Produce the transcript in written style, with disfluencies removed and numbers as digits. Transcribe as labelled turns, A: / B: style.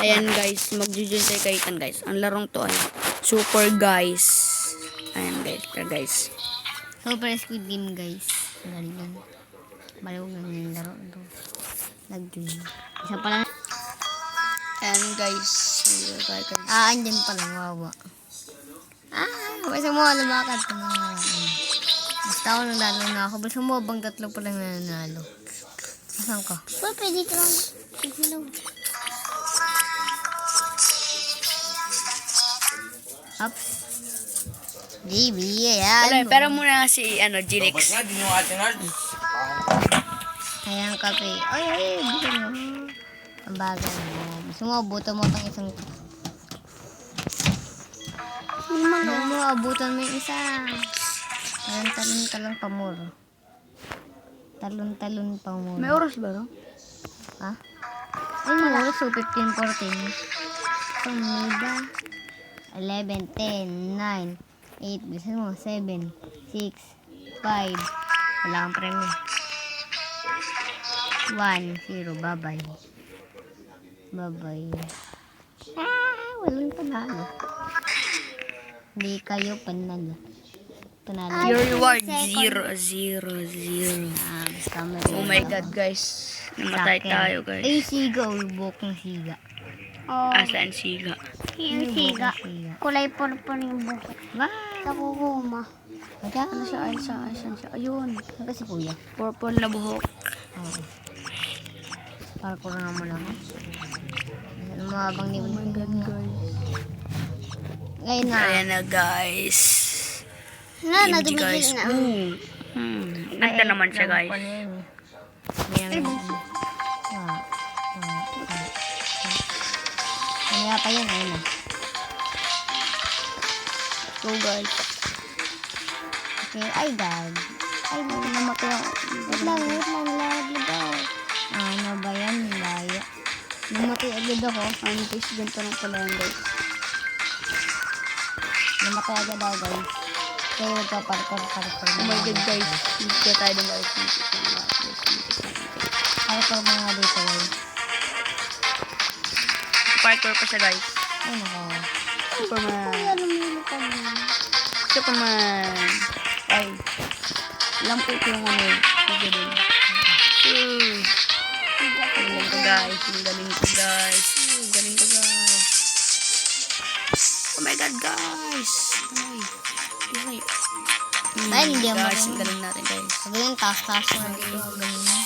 A: Ayan guys, mag-join tayo kay Ethan guys. Ang larong to ay Super Guys. Ayan guys.
B: Super Squid Game guys. Galing yan. Baliw na yung laro ito. Nag-join. Isa pala.
A: Ayan guys.
B: Andyan pala. Wawa. Basta mo lumakad. Basta ako nalalo na ako. Basta mo bang tatlo palang nanalo. Saan ka? Pwede ito lang. Ups. JB, ayan.
A: Pero muna si Jinx.
B: Ayan, kape. Ay, gusto mo. Ang bagay mo. Gusto mo, abutan mo itong isang... Gusto mo, abutan mo yung isa. Talon-talon pamor. Talon-talon pamor.
A: May oras ba no?
B: Ha? Ay, may oras. So, 15:14. Pamida. 11, 10, 9, 8, gusto mo, 7, 6, 5, wala kang premyo. 1, 0, bye-bye. Bye-bye. Walang panalo. Hindi kayo panalo. Panalo.
A: Your reward 0, 0, 0. Oh my god guys. Namatay tayo guys.
B: Ay, siga. Ulbok ng siga.
A: Asan siga?
B: Yung siga. Kulay purple yung buhok. Wow. Sa kukuma.
A: Ano siya? Asan siya? Ayun.
B: Ano si kuya?
A: Purple na buhok.
B: Oo. Parkour na naman ako. Ano mabang ni...
A: Oh my god guys.
B: Ngayon na.
A: Ayan na guys.
B: Natumigil na.
A: Ganda naman siya guys.
B: Kaya pa yan, ayun na.
A: Go guys.
B: Okay, ay dad. Ay, namatay ako. Wait lang, daw. Ano ba yan? Laya. Namatay agad ako.
A: Ang face ganito lang pala yan guys.
B: Namatay agad ako, guys. Kaya magpa-parkour.
A: Oh my god guys. Hindi kaya tayo ng guys.
B: Parkour mo nga dito, guys.
A: Parkour pa siya guys.
B: Ay, nako.
A: Superman. Superman. Ay. Lampo ko yung ano. Ang galing ko guys. Ang galing ko guys. Ang galing ko guys. Oh my god guys.
B: Ay, hindi ako
A: guys. Ang galing natin guys.
B: Sabi yung taas-taas na dito. Ganun.